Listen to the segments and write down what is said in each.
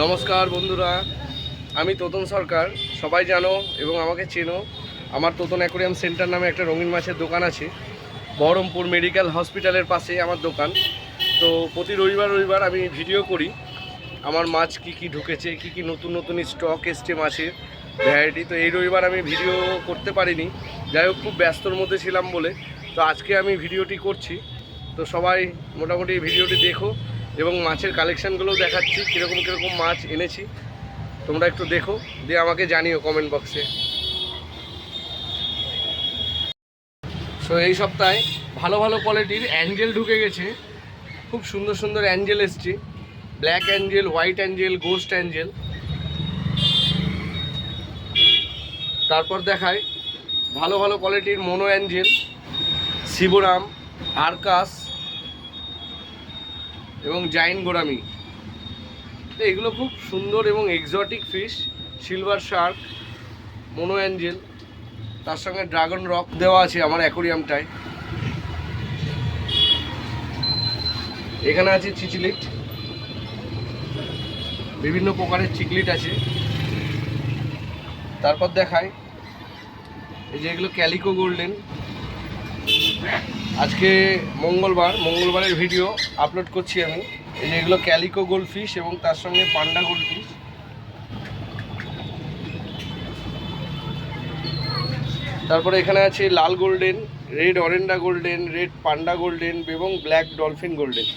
নমস্কার বন্ধুরা, আমি তোতন সরকার। সবাই জানো এবং আমাকে চেনো। আমার তোতন অ্যাকোরিয়াম সেন্টার নামে একটা রঙিন মাছের দোকান আছে, বহরমপুর মেডিকেল হসপিটালের পাশে আমার দোকান। তো প্রতি রবিবার আমি ভিডিও করি আমার মাছ কি কি ঢুকেছে, কি কি নতুন নতুন স্টক এসছে মাছের ভ্যারাইটি। তো এই রবিবার আমি ভিডিও করতে পারিনি, যাই হোক খুব ব্যস্তর মধ্যে ছিলাম বলে। তো আজকে আমি ভিডিওটি করছি। তো সবাই মোটামুটি ভিডিওটি দেখো এবং মাছের কালেকশানগুলোও দেখাচ্ছি, কীরকম মাছ এনেছি তোমরা একটু দেখো, দিয়ে আমাকে জানিও কমেন্ট বক্সে। সো এই সপ্তাহে ভালো কোয়ালিটির অ্যাঞ্জেল ঢুকে গেছে, খুব সুন্দর অ্যাঞ্জেল এসছে। Black Angel, white Angel, ghost Angel. তারপর দেখায় ভালো কোয়ালিটির মোনো অ্যাঞ্জেল, শিবরাম, আরকাস এবং জাইন্ট গোরামি। তো এগুলো খুব সুন্দর এবং exotic fish. Silver Shark, mono Angel, তার সঙ্গে ড্রাগন রক দেওয়া আছে আমার অ্যাকোরিয়ামটায়। এখানে আছে চিচিলিট, বিভিন্ন প্রকারের চিকলিট আছে। তারপর দেখায় এই যে এগুলো ক্যালিকো গোল্ডেন। আজকে মঙ্গলবারের ভিডিও আপলোড করছি আমি। এই যে এগুলো ক্যালিকো গোল্ড ফিশ এবং তার সঙ্গে পান্ডা গোল্ড ফিশ। তারপরে এখানে আছে লাল golden, red অরেন্ডা golden, red panda golden এবং ব্ল্যাক ডলফিন গোল্ডেন।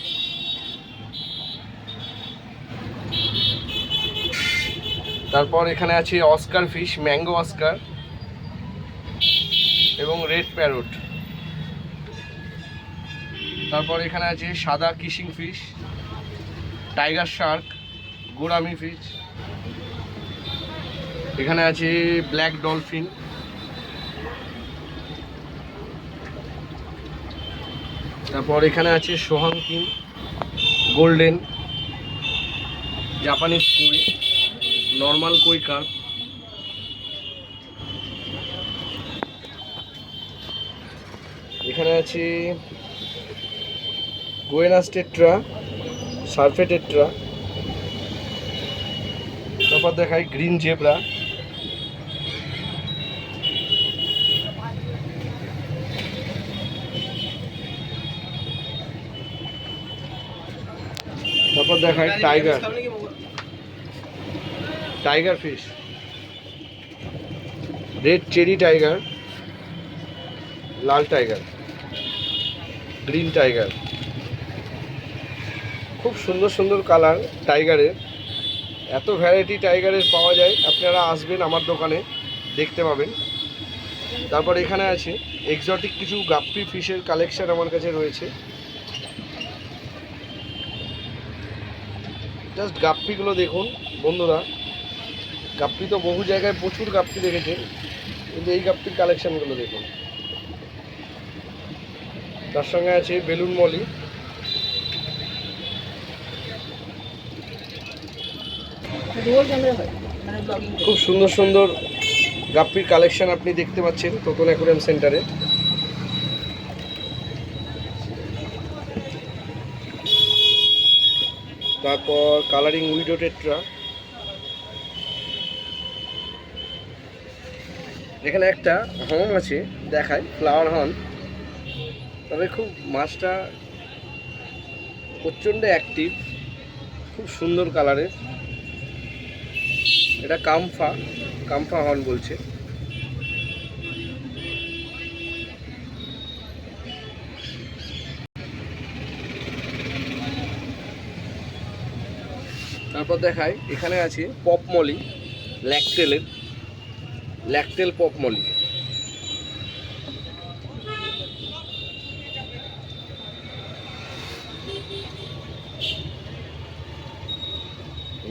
তারপর এখানে আছে অস্কার ফিশ, ম্যাঙ্গো অস্কার এবং রেড প্যারট। তারপর এখানে আছে সাদা kissing fish, tiger Shark, gourami fish. এখানে আছে ব্ল্যাক ডলফিন। তারপর এখানে আছে সোহাংকিং গোল্ডেন, জাপানিজ কই, নর্মাল কই কার্প। এখানে আছে গোয়েনাস টেট্রা, সার্ফে টেট্রা। তারপর দেখায় গ্রিন জেব্রা। তারপর দেখায় tiger fish, red cherry tiger, লাল টাইগার, গ্রিন টাইগার। খুব সুন্দর কালার টাইগারের, এত ভ্যারাইটি টাইগারের পাওয়া যায়। আপনারা আসবেন আমার দোকানে, দেখতে পাবেন। তারপর এখানে আছে এক্সোটিক কিছু গাপ্পি ফিশের কালেকশন আমার কাছে রয়েছে। জাস্ট গাপ্পিগুলো দেখুন বন্ধুরা। গাপ্পি তো বহু জায়গায় প্রচুর গাপ্পি দেখেছেন, কিন্তু এই গাপ্পির কালেকশানগুলো দেখুন। তার সঙ্গে আছে বেলুন মলি। খুব সুন্দর গাপ্পির কালেকশন আপনি দেখতে পাচ্ছেন তোতন অ্যাকোরিয়াম সেন্টারে। তারপর কালারিং উইডো টেট্রা। এখানে একটা হর্ন আছে, দেখায় ফ্লাওয়ার হর্ন। তবে খুব মাছটা প্রচণ্ড অ্যাক্টিভ, খুব সুন্দর কালারের। এটা কামফা হর্ন বলছে। তারপর দেখায় এখানে আছে pop molly, lyretail pop molly.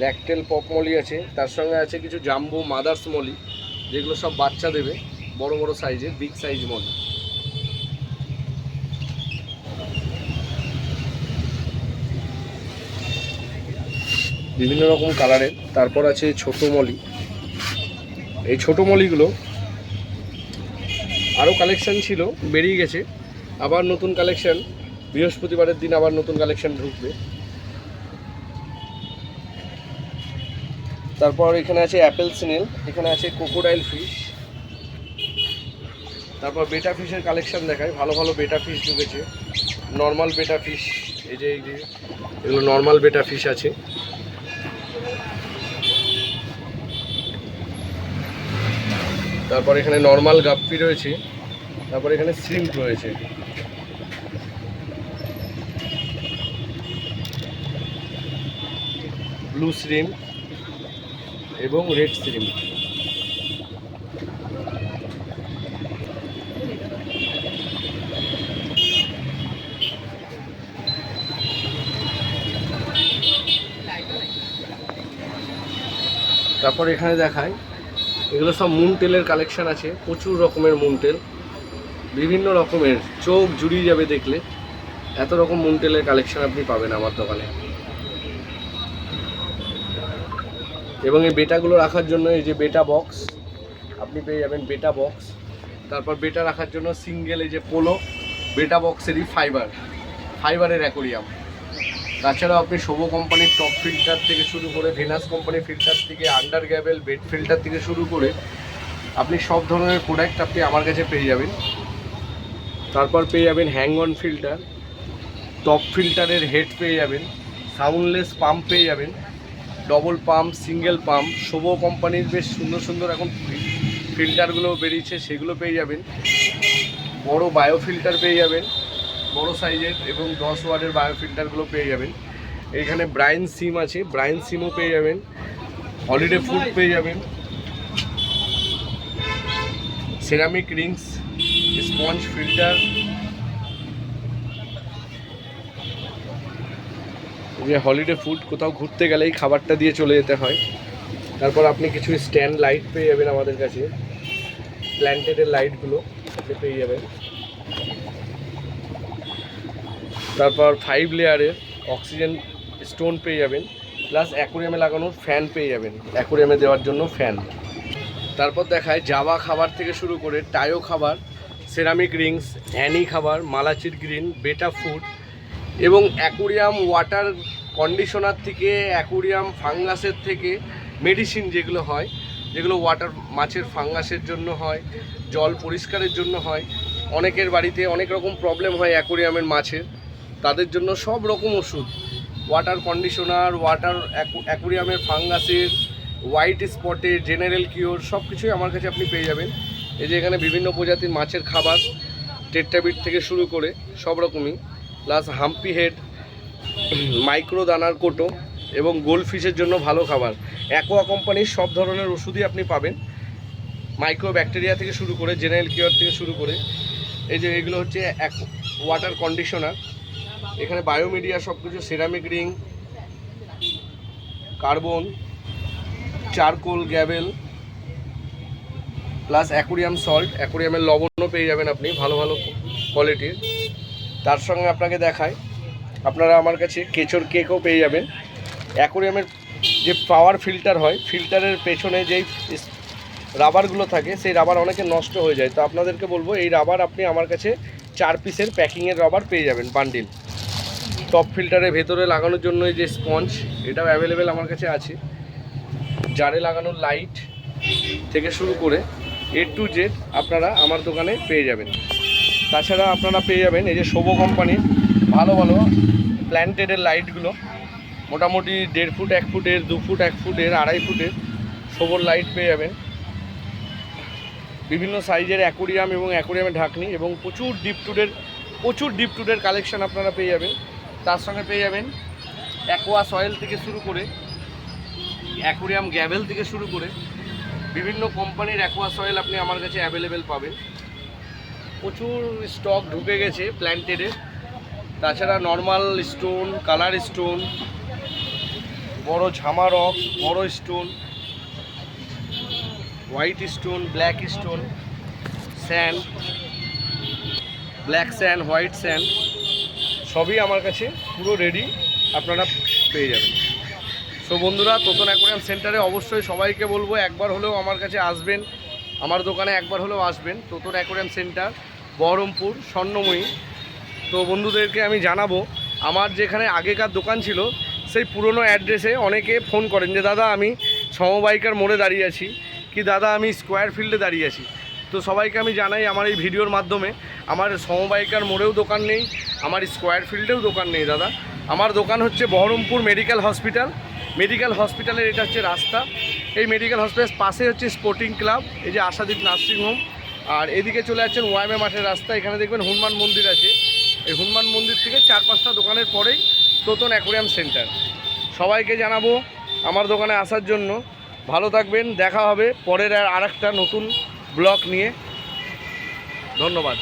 Lyretail pop molly আছে, তার সঙ্গে আছে কিছু জাম্বো মাদার্স মলি, যেগুলো সব বাচ্চা দেবে, বড় সাইজের, বিগ সাইজ মলি। বিভিন্ন রকম কালারের। তারপর আছে ছোট মলি। এই ছোট মলিগুলো আরও কালেকশান ছিল, বেরিয়ে গেছে। আবার নতুন কালেকশান, বৃহস্পতিবারের দিন আবার নতুন কালেকশান ঢুকবে। তারপর এখানে আছে অ্যাপেল স্নেল, এখানে আছে ক্রোকোডাইল ফিশ। তারপর বেটা ফিশের কালেকশন দেখায়, ভালো ভালো বেটা ফিশ ঢুকেছে। নর্মাল বেটা ফিশ, এই যে এগুলো নর্মাল বেটা ফিশ আছে। তারপর এখানে নর্মাল গাপ্পি রয়েছে। তারপর এখানে শ্রিম্প রয়েছে। ব্লু শ্রিম্প এবং রেড শ্রিম্প। তারপর এখানে দেখায়, এগুলো সব মুনটেলের কালেকশন আছে, প্রচুর রকমের মুনটেল, বিভিন্ন রকমের, চোখ জুড়িয়ে যাবে দেখলে। এত রকম মুনটেলের কালেকশন আপনি পাবেন আমার দোকানে। এবং এই বেটাগুলো রাখার জন্য এই যে বেটা বক্স আপনি পেয়ে যাবেন, বেটা বক্স। তারপর বেটা রাখার জন্য সিঙ্গেল এই যে পোলো বেটা বক্সেরই ফাইবারের অ্যাকোরিয়াম। তাছাড়াও আপনি শোভো কোম্পানির টপ ফিল্টার থেকে শুরু করে, ভেনাস কোম্পানির ফিল্টার থেকে, আন্ডার গ্যাবেল বেড ফিল্টার থেকে শুরু করে আপনি সব ধরনের প্রোডাক্ট আপনি আমার কাছে পেয়ে যাবেন। তারপর পেয়ে যাবেন হ্যাং অন ফিল্টার, টপ ফিল্টারের হেড পেয়ে যাবেন, সাউন্ডলেস পাম্প পেয়ে যাবেন, double pump, single pump. Sobo কোম্পানির বেশ সুন্দর সুন্দর এখন ফিল্টারগুলো বেরিয়েছে, সেগুলো পেয়ে যাবেন। বড় বায়ো ফিল্টার পেয়ে যাবেন, বড় সাইজের, এবং 10 ওয়াটের বায়ো ফিল্টারগুলো পেয়ে যাবেন। এখানে ব্রাইন সিম আছে, ব্রাইন সিমও পেয়ে যাবেন। হলিডে ফুড পেয়ে যাবেন, সেরামিক রিংস, স্পঞ্জ ফিল্টার, যে হলিডে ফুড, কোথাও ঘুরতে গেলেই খাবারটা দিয়ে চলে যেতে হয়। তারপর আপনি কিছু স্ট্যান্ড লাইট পেয়ে যাবেন আমাদের কাছে, প্ল্যান্টেডের লাইটগুলো আপনি পেয়ে যাবেন। তারপর 5 লেয়ারের অক্সিজেন স্টোন পেয়ে যাবেন, প্লাস অ্যাকোরিয়ামে লাগানোর ফ্যান পেয়ে যাবেন, অ্যাকোরিয়ামে দেওয়ার জন্য ফ্যান। তারপর দেখায় জাভা খাবার থেকে শুরু করে টায়ো খাবার, সেরামিক রিংস, অ্যানি খাবার, মালাচির গ্রিন, বেটা ফুড, এবং অ্যাকোরিয়াম ওয়াটার কন্ডিশনার থেকে, অ্যাকোরিয়াম ফাঙ্গাসের থেকে মেডিসিন যেগুলো হয়, যেগুলো ওয়াটার মাছের ফাঙ্গাসের জন্য হয়, জল পরিষ্কারের জন্য হয়। অনেকের বাড়িতে অনেক রকম প্রবলেম হয় অ্যাকোরিয়ামের মাছের, তাদের জন্য সব রকম ওষুধ, ওয়াটার কন্ডিশনার, ওয়াটার অ্যাকোরিয়ামের ফাঙ্গাসের, হোয়াইট স্পটের, জেনারেল কিওর, সব কিছুই আমার কাছে আপনি পেয়ে যাবেন। এই যে এখানে বিভিন্ন প্রজাতির মাছের খাবার, টেট্রাবিট থেকে শুরু করে সব রকমই, প্লাস হাম্পি হেড, মাইক্রো দানার কোটো, এবং গোল্ড ফিশের জন্য ভালো খাবার। অ্যাকোয়া কোম্পানির সব ধরনের ওষুধই আপনি পাবেন, মাইক্রো ব্যাকটেরিয়া থেকে শুরু করে, জেনারেল কিওর থেকে শুরু করে। এই যে এগুলো হচ্ছে ওয়াটার কন্ডিশনার, এখানে বায়োমিডিয়া সব কিছু, ceramic ring, carbon, charcoal, gravel, plus aquarium salt, অ্যাকোরিয়ামের লবণও পেয়ে যাবেন আপনি ভালো ভালো কোয়ালিটির। তার সঙ্গে আপনাকে দেখায়, আপনারা আমার কাছে কেচোর কেকও পেয়ে যাবেন। অ্যাকোরিয়ামের যে পাওয়ার ফিল্টার হয়, ফিল্টারের পেছনে যেই রাবারগুলো থাকে, সেই রাবার অনেকে নষ্ট হয়ে যায়, তো আপনাদেরকে বলবো এই রাবার আপনি আমার কাছে 4 পিসের প্যাকিংয়ের রাবার পেয়ে যাবেন বান্ডিল। টপ ফিল্টারের ভেতরে লাগানোর জন্য এই যে স্পঞ্জ, এটাও অ্যাভেলেবেল আমার কাছে আছে। জারে লাগানোর লাইট থেকে শুরু করে A to Z আপনারা আমার দোকানে পেয়ে যাবেন। তাছাড়া আপনারা পেয়ে যাবেন এই যে শোভো কোম্পানির ভালো ভালো প্ল্যান্টেডের লাইটগুলো, মোটামুটি 1.5 ফুট, 1 ফুটের, 2 ফুট, 1 ফুটের, 2.5 ফুটের শোভোর লাইট পেয়ে যাবেন। বিভিন্ন সাইজের অ্যাকোরিয়াম এবং অ্যাকোরিয়ামের ঢাকনি, এবং প্রচুর ডিপ টুডের কালেকশন আপনারা পেয়ে যাবেন। তার সঙ্গে পেয়ে যাবেন অ্যাকোয়া সয়েল থেকে শুরু করে, অ্যাকোরিয়াম গ্যাবেল থেকে শুরু করে বিভিন্ন কোম্পানির অ্যাকোয়া সয়েল আপনি আমার কাছে অ্যাভেলেবেল পাবেন। প্রচুর স্টক ঢুকে গেছে প্ল্যান্টেডের। তাছাড়া নর্মাল স্টোন, কালার স্টোন, বড় ঝামা রক, বড় stone, white stone, black stone, sand, black sand, white sand, সবই আমার কাছে পুরো রেডি আপনারা পেয়ে যাবেন। সো বন্ধুরা, তোতন অ্যাকোরিয়াম সেন্টারে অবশ্যই সবাইকে বলবো একবার হলেও আমার কাছে আসবেন, আমার দোকানে একবার হলেও আসবেন। Totan aquarium centre, Baharampur, Swarnamoyee. তো বন্ধুদেরকে আমি জানাবো, আমার যেখানে আগেকার দোকান ছিল সেই পুরনো অ্যাড্রেসে অনেকে ফোন করেন যে দাদা আমি সমবায়িকার মোড়ে দাঁড়িয়ে আছি। কি দাদা, আমি স্কোয়ার ফিল্ডে দাঁড়িয়ে আছি। তো সবাইকে আমি জানাই আমার এই ভিডিওর মাধ্যমে, আমার সমবায়িকার মোড়েও দোকান নেই, আমার স্কোয়ার ফিল্ডেও দোকান নেই দাদা। আমার দোকান হচ্ছে বহরমপুর মেডিকেল হসপিটাল। মেডিকেল হসপিটালের এটা হচ্ছে রাস্তা। এই মেডিকেল হসপিটালের পাশে হচ্ছে স্পোর্টিং ক্লাব, এই যে আশাদীপ নার্সিংহোম। আর এদিকে চলে যাচ্ছেন ওয়াইমে মাঠের রাস্তা, এখানে দেখবেন হনুমান মন্দির আছে। এই হনুমান মন্দির থেকে 4-5টা দোকানের পরেই তোতন অ্যাকোয়ারিয়াম সেন্টার। সবাইকে জানাবো আমার দোকানে আসার জন্য। ভালো থাকবেন, দেখা হবে পরের আর একটা নতুন ব্লগ নিয়ে। ধন্যবাদ।